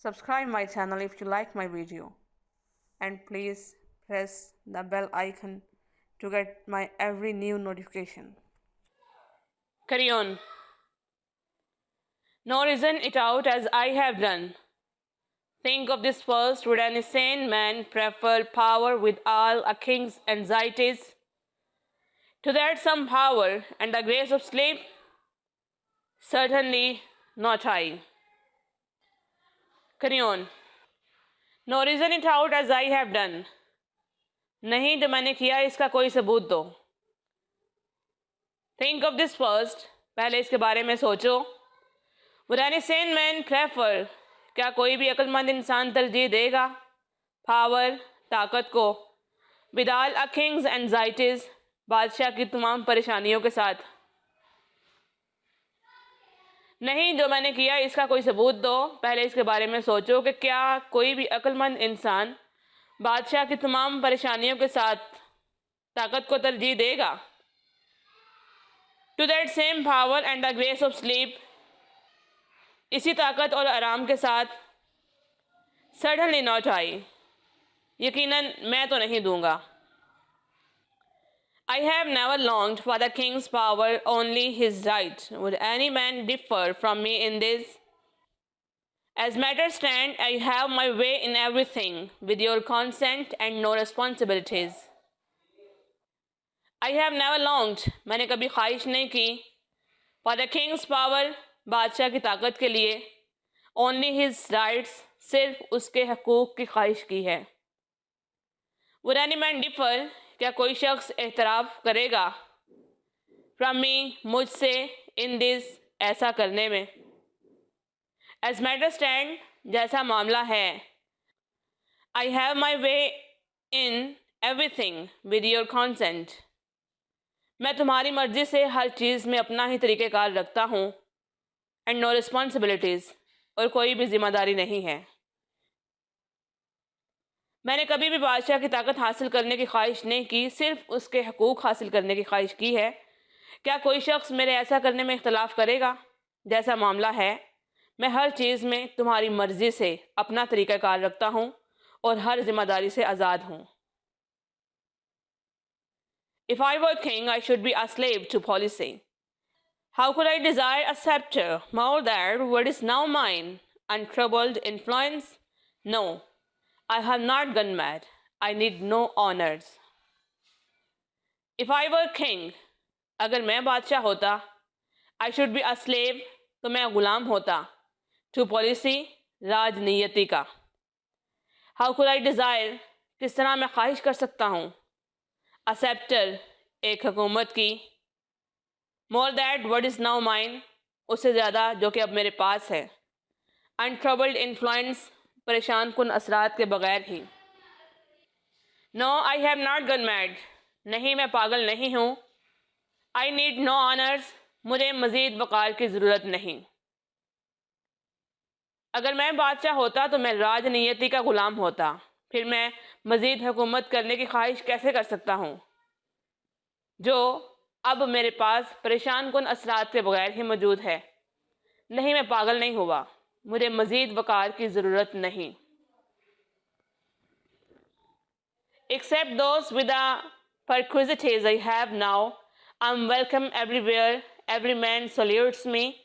Subscribe my channel if you like my video, and please press the bell icon to get my every new notification. Carry on. Nor reason it out as I have done. Think of this first: would an insane man prefer power with all a king's anxieties to that some power and the grace of sleep? Certainly not I. Carry on. Nor reason it out as I have done. नहीं जो मैंने किया इसका कोई सबूत दो. Think of this first. पहले इसके बारे में सोचो. Would an insane man prefer? क्या कोई भी अक्लमंद इंसान तरजीह देगा पावर ताकत को with all a king's anxieties बादशाह की तमाम परेशानियों के साथ? नहीं जो मैंने किया इसका कोई सबूत दो. पहले इसके बारे में सोचो कि क्या कोई भी अक्लमंद इंसान बादशाह की तमाम परेशानियों के साथ ताकत को तरजीह देगा. To that same power and the grace of sleep, इसी ताकत और आराम के साथ. सडनली नॉट आई, यकीनन मैं तो नहीं दूंगा. I have never longed for the king's power, only his right. Would any man differ from me in this? As matters stand, I have my way in everything, with your consent and no responsibilities. I have never longed, मैंने कभी ख्वाहिश नहीं की. For the king's power, बादशाह की ताकत के लिए. Only his rights, सिर्फ उसके हकूक़ की ख्वाहिश की है. Would any man differ? क्या कोई शख्स एतराफ़ करेगा फ्रॉम मी, मुझसे, इन दिस, ऐसा करने में. एज मैटर स्टैंड, जैसा मामला है. I have my way in everything with your consent, मैं तुम्हारी मर्ज़ी से हर चीज़ में अपना ही तरीक़ेकार रखता हूँ. एंड नो रिस्पॉन्सिबिलिटीज़, और कोई भी ज़िम्मेदारी नहीं है. मैंने कभी भी बादशाह की ताकत हासिल करने की ख्वाहिश नहीं की, सिर्फ उसके हकूक़ हासिल करने की ख्वाहिश की है. क्या कोई शख्स मेरे ऐसा करने में इख्तलाफ करेगा? जैसा मामला है, मैं हर चीज़ में तुम्हारी मर्ज़ी से अपना तरीक़ाकार रखता हूँ और हर जिम्मेदारी से आज़ाद हूँ. If I were king, I should be a slave to policy. How could I desire a scepter more than what is now mine? Untroubled influence? No. I have not gone mad. I need no honors. If I were king, अगर मैं बादशाह होता, I should be a slave, तो मैं ग़ुलाम होता. To policy, राजनीति का. How could I desire? किस तरह मैं ख्वाहिश कर सकता हूँ. A scepter, एक हुकूमत की. More than what is now mine, उससे ज़्यादा जो कि अब मेरे पास है. Untroubled influence, परेशान कुन असरात के बगैर ही. No I have not gone mad, नहीं मैं पागल नहीं हूँ. आई नीड नो ऑनर्स, मुझे मज़ीद वक़ार की ज़रूरत नहीं. अगर मैं बादशाह होता तो मैं राजनीति का ग़ुलाम होता, फिर मैं मज़ीद हुकूमत करने की ख्वाहिश कैसे कर सकता हूँ जो अब मेरे पास परेशान कुन असरात के बगैर ही मौजूद है. नहीं मैं पागल नहीं हुआ, मुझे मज़ीद वक़ार की ज़रूरत नहीं. Except those with the perquisites I have now, I'm welcome everywhere, every man salutes me,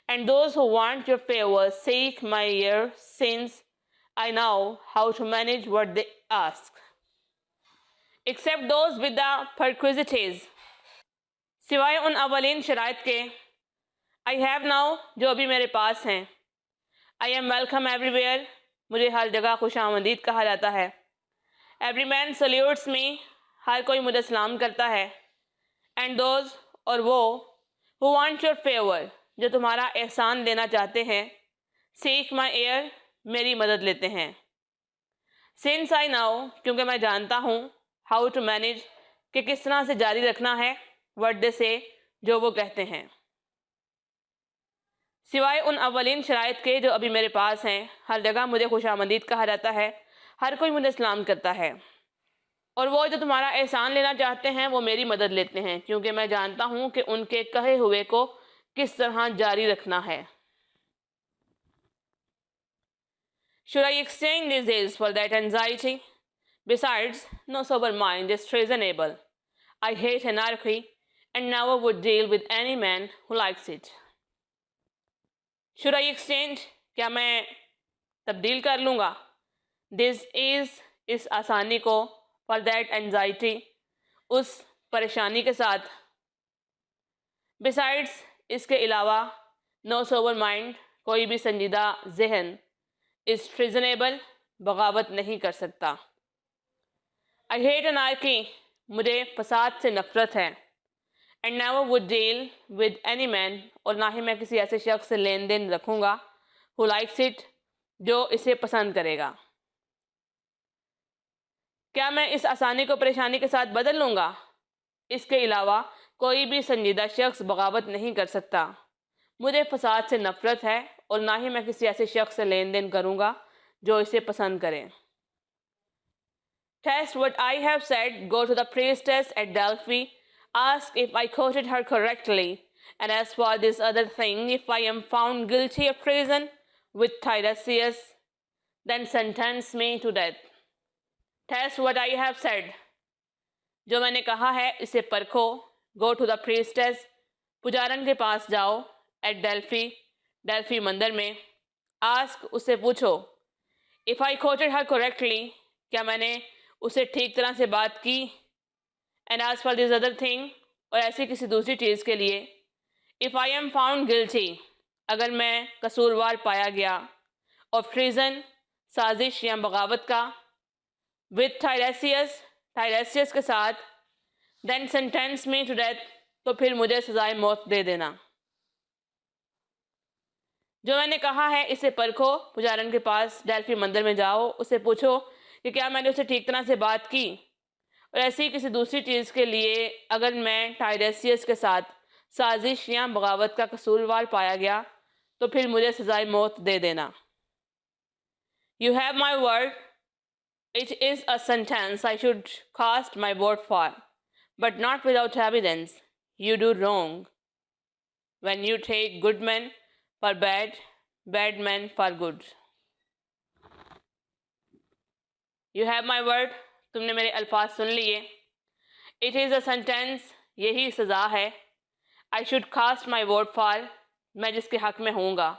and those who want your favor seek my ear, since I know how to manage what they ask. Except those with the perquisites, सिवाय उन अवलीन शराइत के, I have now, जो अभी मेरे पास हैं. I am welcome everywhere, मुझे हर जगह खुशामदीद कहा जाता है. Every man salutes me, हर कोई मुझे सलाम करता है. And those, और वो, who want your favor, जो तुम्हारा एहसान लेना चाहते हैं, seek my ear, मेरी मदद लेते हैं. Since I know, क्योंकि मैं जानता हूँ, how to manage, कि किस तरह से जारी रखना है, what they say, जो वो कहते हैं. सिवाय उन अवलीन शराइत के जो अभी मेरे पास हैं, हर जगह मुझे खुशामदीद कहा जाता है, हर कोई मुझे सलाम करता है. और वो जो तुम्हारा एहसान लेना चाहते हैं वो मेरी मदद लेते हैं, क्योंकि मैं जानता हूँ कि उनके कहे हुए को किस तरह जारी रखना है. Should I exchange these days for that anxiety? Besides, no sober mind is treasonable. I hate anarchy and never would deal with any man who likes it. Should I exchange? क्या मैं तब्दील कर लूँगा? This is इस आसानी को for that anxiety उस परेशानी के साथ. Besides इसके अलावा no sober mind कोई भी संजीदा जहन is treasonable बगावत नहीं कर सकता. I hate anarchy मुझे फसाद से नफरत है. And never would deal with any man और ना ही मैं किसी ऐसे शख्स से लेन देन रखूँगा who likes it जो इसे पसंद करेगा. क्या मैं इस आसानी को परेशानी के साथ बदल लूँगा? इसके अलावा कोई भी संजीदा शख्स बगावत नहीं कर सकता. मुझे फसाद से नफरत है और ना ही मैं किसी ऐसे शख्स से लेन देन करूँगा जो इसे पसंद करे. Test what I have said. Go to the priestess at Delphi. Ask if I quoted her correctly. And as for this other thing, if I am found guilty of treason with Tiresias, then sentence me to death. Test what I have said. जो मैंने कहा है इसे परखो. Go to the priestess. पुजारन के पास जाओ. At Delphi. Delphi मंदिर में. Ask उससे पूछो. If I quoted her correctly. क्या मैंने उसे ठीक तरह से बात की. And as for this other thing, और ऐसी किसी दूसरी चीज़ के लिए, if I am found guilty, अगर मैं कसूरवार पाया गया, of treason, साजिश या बगावत का, with Tiresias, Tiresias के साथ, then sentence me to death, तो फिर मुझे सजाए मौत दे देना. जो मैंने कहा है इसे परखो. पुजारन के पास डेल्फी मंदिर में जाओ. उसे पूछो कि क्या मैंने उसे ठीक तरह से बात की. और ऐसी किसी दूसरी चीज़ के लिए अगर मैं टायरेसियस के साथ साजिश या बगावत का कसूरवार पाया गया तो फिर मुझे सजाए मौत दे देना. You have my word. It is a sentence I should cast my vote for, but not without evidence. You do wrong when you take good men for bad, bad men for good. You have my word. तुमने मेरे अल्फाज सुन लिए. It is a sentence. यही सज़ा है. I should cast my vote for. मैं जिसके हक़ में होऊंगा.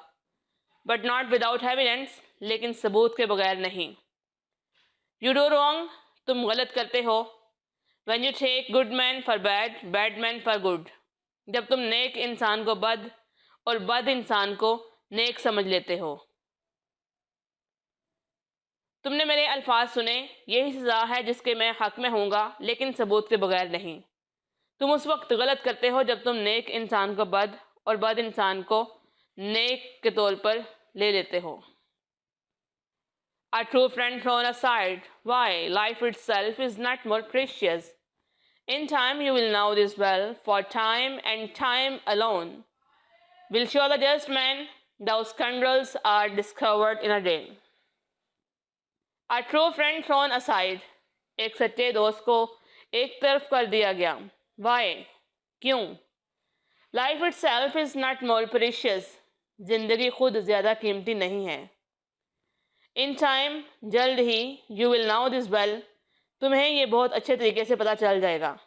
But not without evidence. लेकिन सबूत के बगैर नहीं. You do wrong. तुम गलत करते हो. When you take good men for bad, bad men for good. जब तुम नेक इंसान को बद और बद इंसान को नेक समझ लेते हो. तुमने मेरे अल्फाज सुने. यही सज़ा है जिसके मैं हक़ में होऊंगा लेकिन सबूत के बगैर नहीं. तुम उस वक्त गलत करते हो जब तुम नेक इंसान को बद और बद इंसान को नेक के तौर पर ले लेते हो. A true friend thrown aside. Why? Life itself is not more precious. In time you will know this well, for time and time alone will show the just man. Those scoundrels are discovered in a day. A true friend thrown aside. एक सच्चे दोस्त को एक तरफ कर दिया गया. Why? क्यों? Life itself is not more precious. जिंदगी खुद ज़्यादा कीमती नहीं है. In time, जल्द ही, you will know this well. तुम्हें ये बहुत अच्छे तरीके से पता चल जाएगा.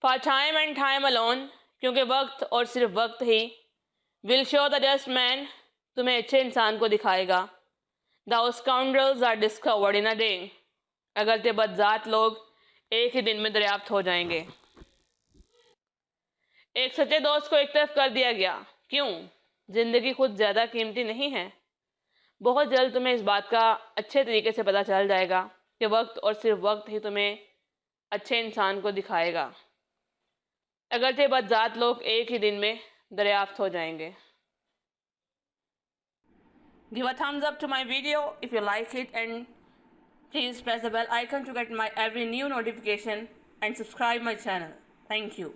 For time and time alone, क्योंकि वक्त और सिर्फ वक्त ही, will show the just man. तुम्हें अच्छे इंसान को दिखाएगा. Those scoundrels are discovered in a day. अगरचे बदजात लोग एक ही दिन में दरियाफ्त हो जाएंगे. एक सच्चे दोस्त को एक तरफ कर दिया गया. क्यों? जिंदगी खुद ज़्यादा कीमती नहीं है. बहुत जल्द तुम्हें इस बात का अच्छे तरीके से पता चल जाएगा कि वक्त और सिर्फ वक्त ही तुम्हें अच्छे इंसान को दिखाएगा. अगरचे बदजात लोग एक ही दिन में दरियाफ्त हो जाएंगे. Give a thumbs up to my video if you like it, and please press the bell icon to get my every new notification and subscribe my channel. Thank you.